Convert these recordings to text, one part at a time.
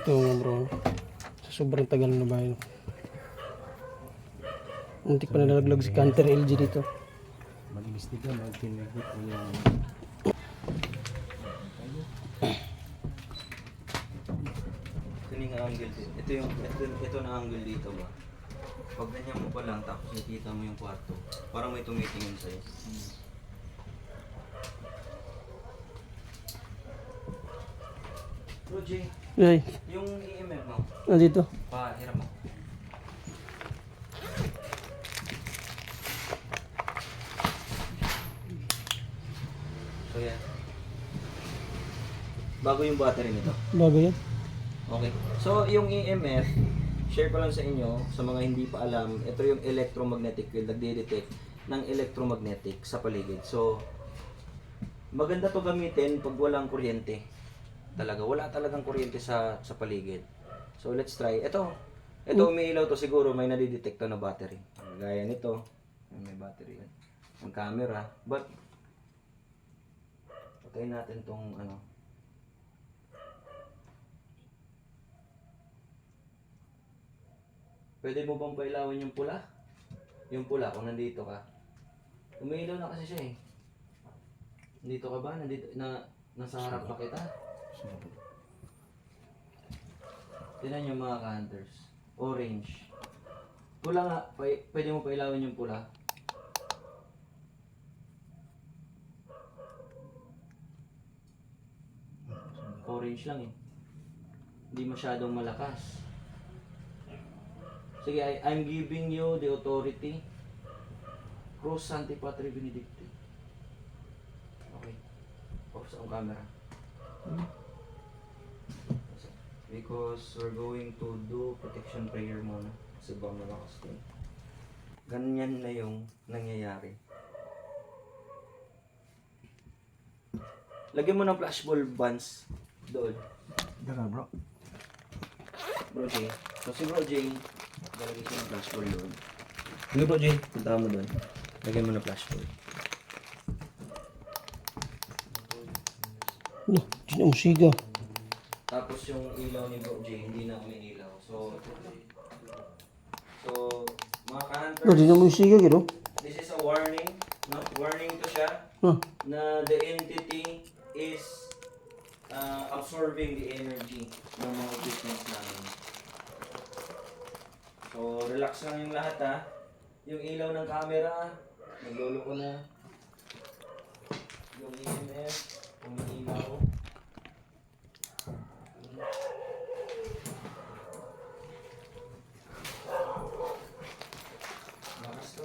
Ito nga bro. Sa sobrang tagal na ba yun? Muntik pa na nalaglag si Canter LG dito. Mag-imbestiga, mag-pinagit mo yung... Ito yung angle din. Ito na angle dito ba? Pag ganyan mo pa lang, tapos nakita mo yung kwarto, parang may tumitingin sa'yo. Bro, Jay, Ay, yung EMF mo, nandito. hiram mo. So yan. Bago yung battery nito. Bago yan. Okay. So, yung EMF, share ko lang sa inyo, sa mga hindi pa alam, ito yung electromagnetic field, nagde-detect ng electromagnetic sa paligid. So, maganda to gamitin pag walang kuryente. Talaga, wala talagang kuryente sa paligid. So, let's try. Ito umiilaw to siguro, may nadidetect to na battery. Gaya nito, may battery yan. Ang camera, but, patayin natin tong ano. Pwede mo bang pailawin yung pula? Yung pula, kung nandito ka. Umiilaw na kasi siya eh. Nandito ka ba? Nasa harap pa kita? Tingnan nyo mga ka-hunters. Orange. Pula nga. Pwede mo pailawin yung pula. Orange lang eh. Hindi masyadong malakas. Sige, I'm giving you the authority. Cross Sancti Patri Benedicti. Okay. Off sa camera. Because we're going to do protection prayer muna. Kasi ba malakas din. Ganyan na yung nangyayari. Lagyan mo ng flashball buns doon. Daga bro. Bro Jay. So si Bro Jay, lalagay siya ng flashball doon. Sige Bro Jay, punta mo doon. Lagyan mo ng flashball. No, di na musiga. Tapos yung ilaw ni Bro Jay, hindi na umiilaw. So mga ka-hunters, No, di na musiga gino. this is a warning. No? Warning to siya Huh. na the entity is absorbing the energy ng mga equipments namin. So, relax lang yung lahat ha. Yung ilaw ng camera, naglolo ko na. Yung EMF, umiilaw. Lakas to.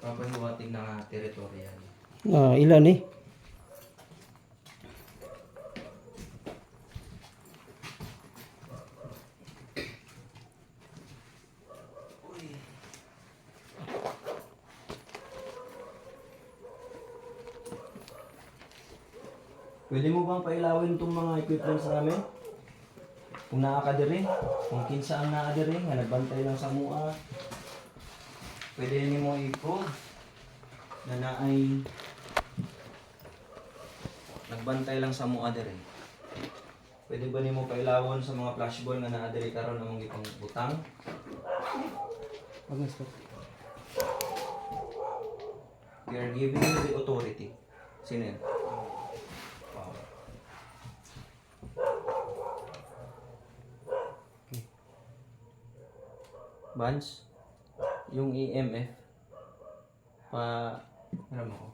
Papahiwatig na teritoryo yan. Ilan eh. Pwede mo bang pailawin itong mga equipments namin? Kung nakakadiri, kung kinsa ang nakadiri, nga nagbantay lang sa mua. Pwede niyo mo i-prove na naay nagbantay lang sa mua diri. Pwede ba nimo pailawon sa mga flashball nga naadiri karon among ipang butang? We are giving you the authority. Sino yan? Bans, yung EMF, alam mo ko.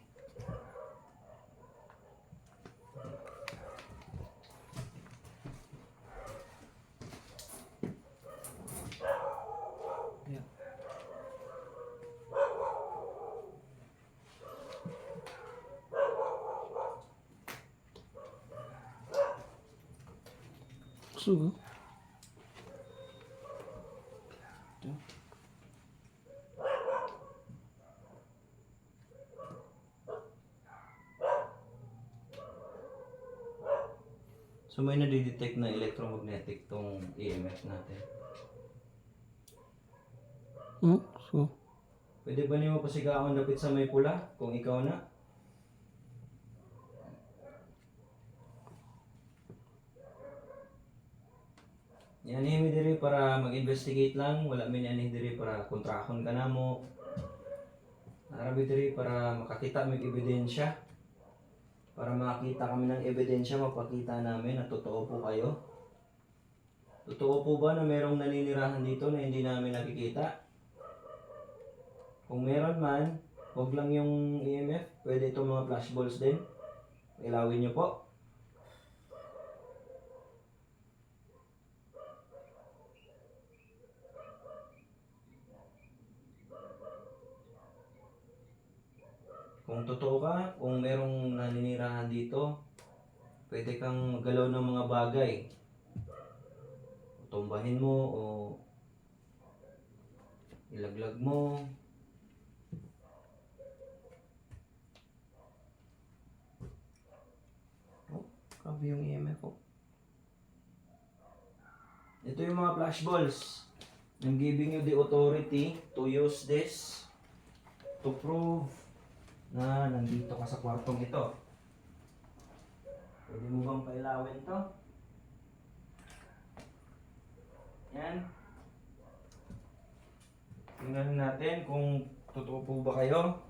Yeah. Sugo. So may nadidetect na electromagnetic tong EMF natin. So, Pwede ba niyo pasigaon dapit sa may pula kung ikaw na? Yan mi diri para mag-investigate lang, wala mi ani diri para kontrahon ka namo. Arabi diri para makakita mig ebidensya. Para makita kami ng ebidensya, mapakita namin na totoo po kayo. Totoo po ba na merong naninirahan dito na hindi namin nakikita? Kung meron man, huwag lang yung EMF, pwede itong mga flashballs din. Ilawin nyo po. Kung totoo ka, kung merong naninirahan dito, pwede kang magalaw ng mga bagay. Tumbahin mo o ilaglag mo. Oh, grabe yung EMF ko. Ito yung mga flashballs. I'm giving you the authority to use this to prove na nandito ka sa kwartong ito. Pwede mo bang pailawin to? Yan. Tingnan natin kung totoo po ba kayo.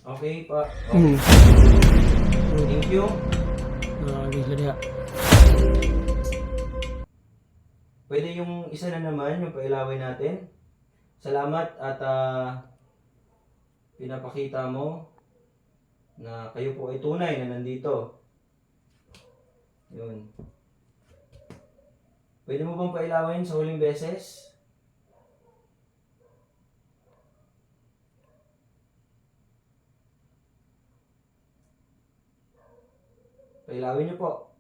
Okay pa. Okay. Thank you. Lagi ka diha. Pwede yung isa na naman, yung pailawin natin. Salamat at pinapakita mo na kayo po ay tunay na nandito. Yun. Pwede mo bang pailawin sa huling beses? Pailawin niyo po.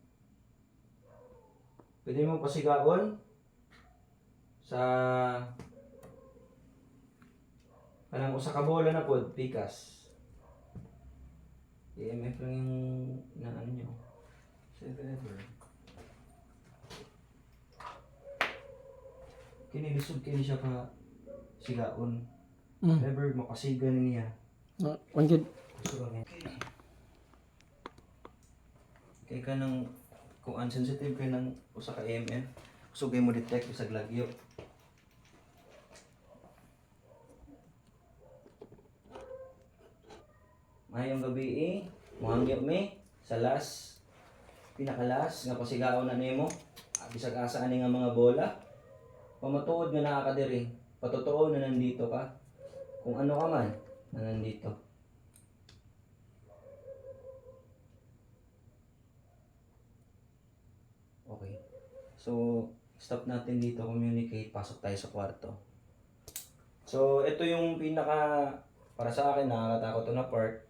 Pwede mo pasigaon sa kanang usa ka bola na pod, pikas. EMF lang yung inaano nyo. So if ever kinilisod kini siya pa sigaon. If ever makasigan niya. One good. Kaya ka ng kung unsensitive ka ng usa ka EMF, sugay mo detect sa glagyo. Mayong gabi muhangyap mi sa last pinakalas nga pasigaon na nimo. Bisag asa ani nga mga bola. Pamatuod nga naa ka diri. Patotoo na nandito ka. Kung ano ka man na nandito. Okay. So, stop natin dito, communicate, pasok tayo sa kwarto. So, ito yung pinaka, para sa akin, nakakatakot to na part.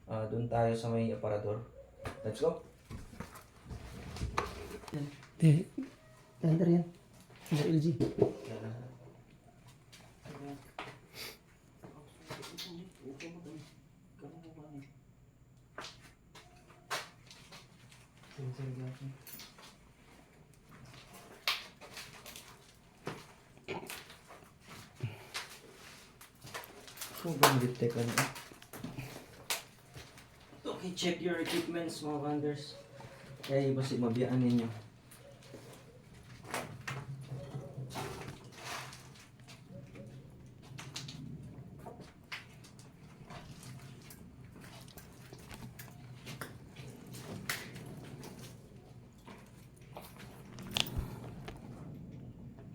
Doon tayo sa may aparador. Let's go. Eh, under yan. Under LG. So, detect ka na. Okay, check your equipments mga vendors. Kaya iba si mabiyaan ninyo.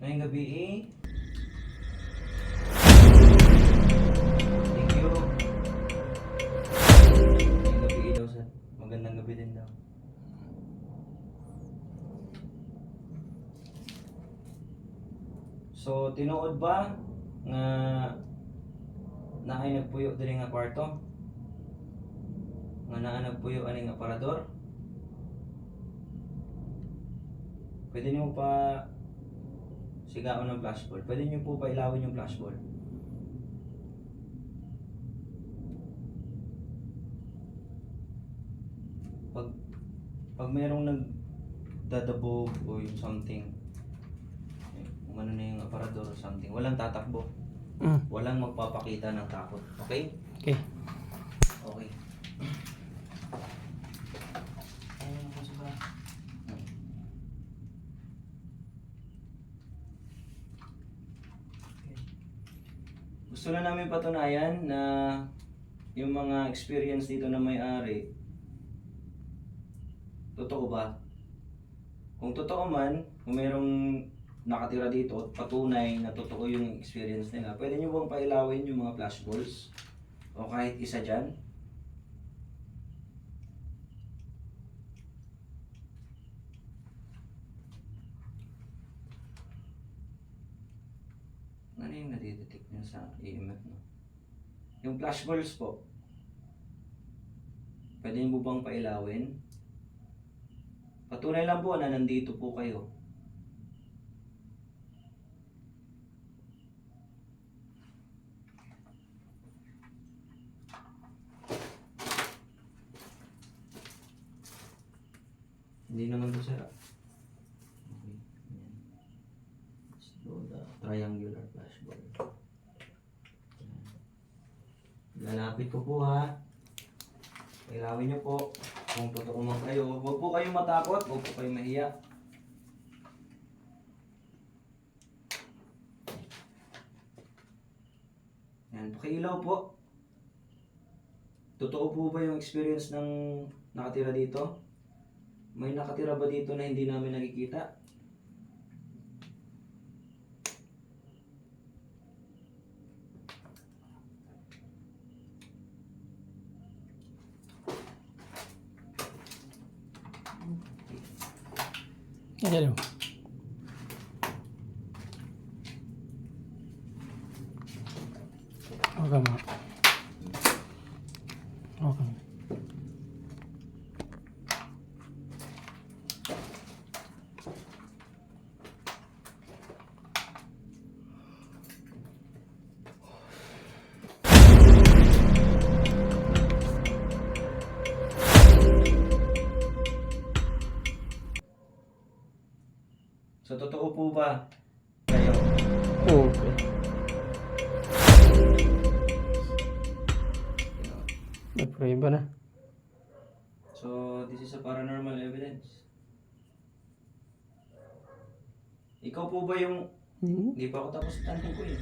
Ngayong gabi thank you. Ngayong gabi daw sir. Magandang gabi din daw. So, tinuod ba nga naay nagpuyo diri nga kwarto? Nga naa nagpuyo ani nga aparador? Pwede niyo pa sigaon ng flashball. Pwede niyo po pa ilawin yung flashball. Pag merong nagdadabog o yung something, umano na yung aparador o something, walang tatakbo. Walang magpapakita ng takot. Okay? Okay. Okay. Gusto na namin patunayan na yung mga experience dito na may-ari, totoo ba? Kung totoo man, kung merong nakatira dito at patunay na totoo yung experience nila, pwede nyo bang pailawin yung mga flashballs? O kahit isa dyan? Ano yung nadidetect nyo sa EMF, no? Yung flashballs po, pwede nyo bang pailawin? Patunay lang po na nandito po kayo. Hindi naman ito sira. Okay. Ayan. Let's do the triangular flashball. Ayan. Lalapit ko po ha. Ilawin nyo po kung totoo man kayo. Huwag po kayong matakot, huwag po kayong mahiya. Ayan, pakiilaw po. Totoo po ba yung experience ng nakatira dito? May nakatira ba dito na hindi namin nakikita? Ayan o. Okay mo. Okay. So, totoo po ba kayo? Okay. Nag-pray ba na? So, this is a paranormal evidence. Ikaw po ba yung... Hindi pa ako tapos tanong ko eh.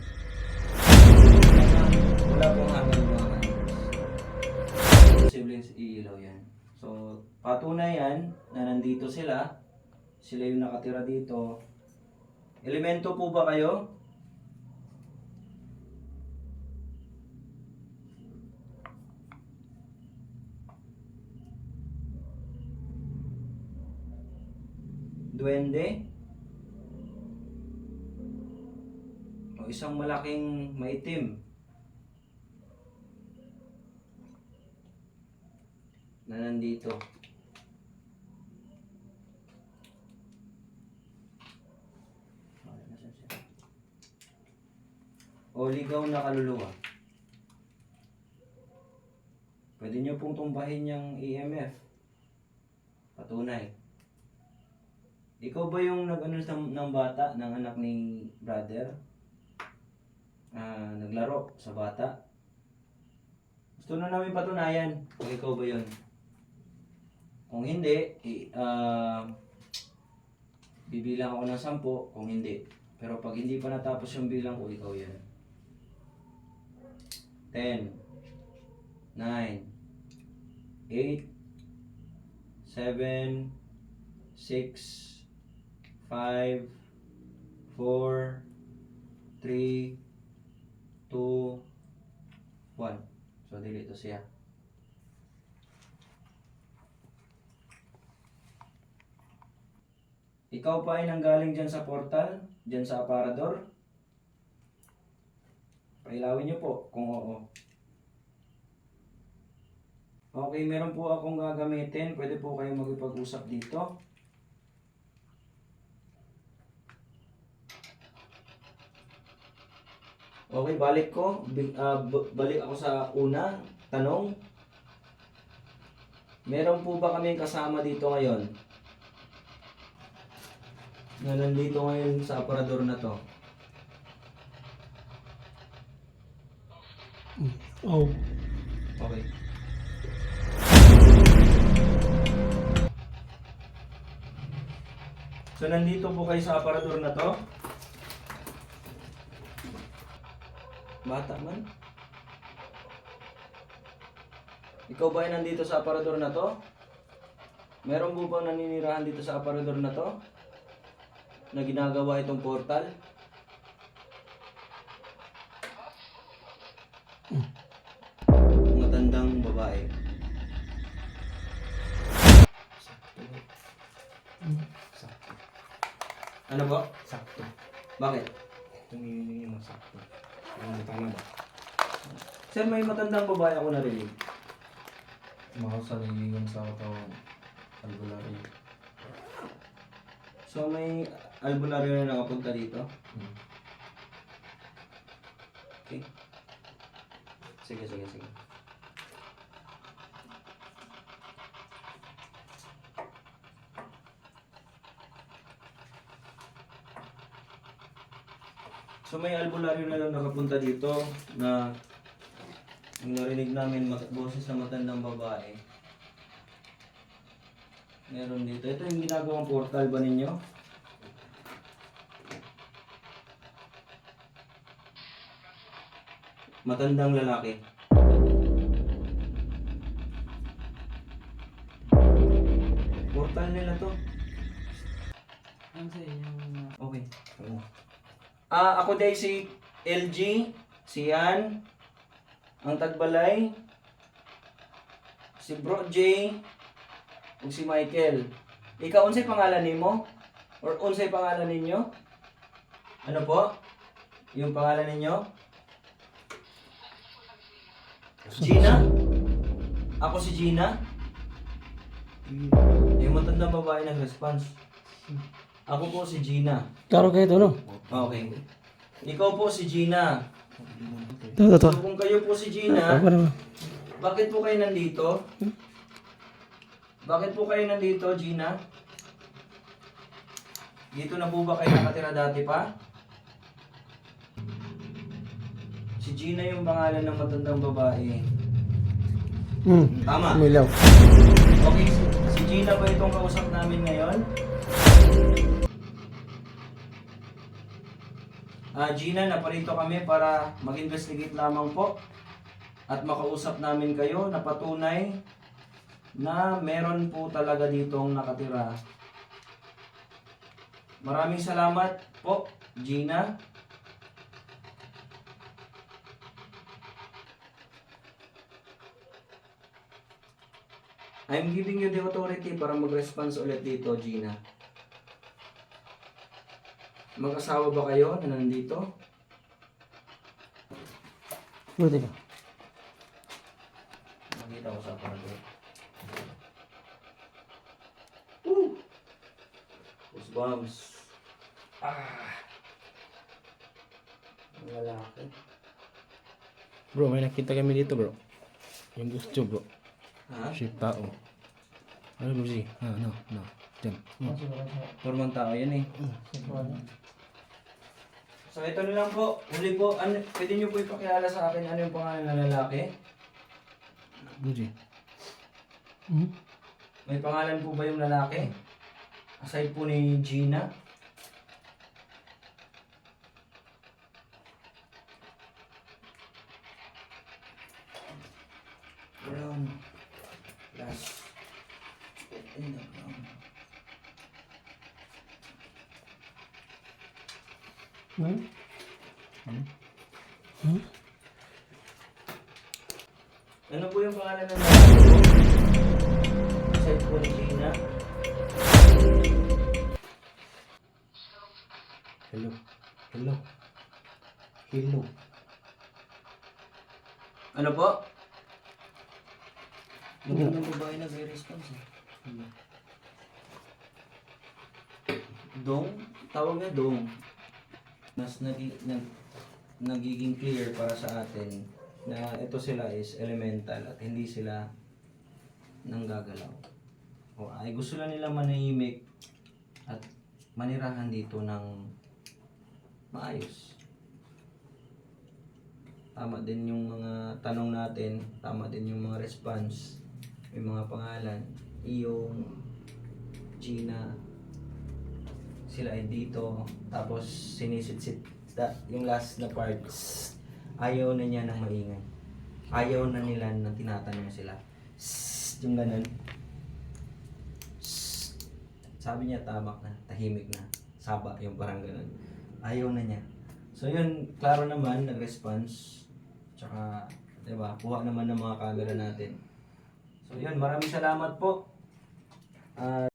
Wala pong hanggang mga siblings, iilaw yan. So, patunay yan na nandito sila. Sila yung nakatira dito. Elemento po ba kayo? Duwende? O isang malaking maitim na nandito? O ligaw na kaluluwa. Pwede nyo pong tumbahin yung EMF. Patunay. Ikaw ba yung nag-ano ng bata, ng anak ni brother? Naglaro sa bata? Gusto na namin patunayan kung ikaw ba yun. Kung hindi, bibilang ako ng 10 kung hindi. Pero pag hindi pa natapos yung bilang ko, ikaw yan. 10, 9, 8, 7, 6, 5, 4, 3, 2, 1. So, dito siya. Ikaw pa ay nanggaling dyan sa portal, dyan sa aparador. Pailawin niyo po kung oo. Okay, meron po akong gagamitin. Pwede po kayong magpag-usap dito. Okay, balik ko. Balik ako sa una. Tanong. Meron po ba kami kasama dito ngayon? Na nandito ngayon sa aparador na to? Oh. Okay. So nandito po kayo sa aparador na to? Bata man. Ikaw ba ay nandito sa aparador na to? Meron mo bang naninirahan dito sa aparador na to? Na ginagawa itong portal? Matandang babae. Sakto. Ano ba? Sakto. Bakit? Tumingin yung sakto. Ang tama ba? Sir, may matandang babae ako narinig. Mga sa nagiging sa katawang albularyo. So may albularyo na nakapunta dito. Okay. Sige. So may albularyo na lang nakapunta dito na yung narinig namin boses ng matandang babae. Meron dito. Ito yung ginagawang portal ba ninyo? Matandang lalaki. Portal nila to. Ano sa inyong... Okay. Ako day si LG, si Yan, ang Tagbalay, si Bro J, ug si Michael. Ikaw, unsay pangalan nimo? Or unsay pangalan ninyo? Ano po? Yung pangalan ninyo? Gina? Ako si Gina? Yung matandang babae nag-response. Ako po si Gina. Klaro kayo ito, no? Okay. Ikaw po si Gina. Ito. So kung kayo po si Gina, Ako naman. bakit po kayo nandito? Bakit po kayo nandito, Gina? Dito na po ba kayo nakatira dati pa? Si Gina yung pangalan ng matandang babae. Tama. Umilaw. Okay, si Gina ba itong kausap namin ngayon? Gina, naparito kami para mag-investigate lamang po at makausap namin kayo na patunay na meron po talaga ditong nakatira. Maraming salamat po, Gina. I'm giving you the authority para mag-response ulit dito, Gina. Mag-asawa ba kayo na nandito? Buti ka. Makita ko sa aparador. Goosebumps. Ang lalaki. Bro, may nakita kami dito bro. Yung gusto bro. Ha? Shape tao. Ano bro si? No. Diyan. Turmang tao yan eh. So ito na lang po. Huli po. Pwede nyo po ipakilala sa akin ano yung pangalan ng lalaki? Bro si. May pangalan po ba yung lalaki? Aside po ni Gina? Brown. Last. In the brown. Ano po yung pangalan ng lalaki po? Aside po ni Gina? Hello. Ano po? Yung ng babae nag-response eh. Dong? Tawag na dong. Mas nagiging clear para sa atin na ito sila is elemental at hindi sila nanggagalaw. O ay gusto lang nila manahimik at manirahan dito ng maayos. Tama din yung mga tanong natin, tama din yung mga response, may mga pangalan, yung Gina, sila ay dito, tapos sinisit-sit yung last na part, Ayaw na niya ng maingay. Ayaw na nila nang tinatanong sila. Sssst, yung ganun. Sssst. Sabi niya tamak na, tahimik na. Saba, yung parang ganun. Ayaw na niya. So yun, klaro naman, nag-response. Tsaka, diba, kuha naman ng mga camera natin. So yun, maraming salamat po.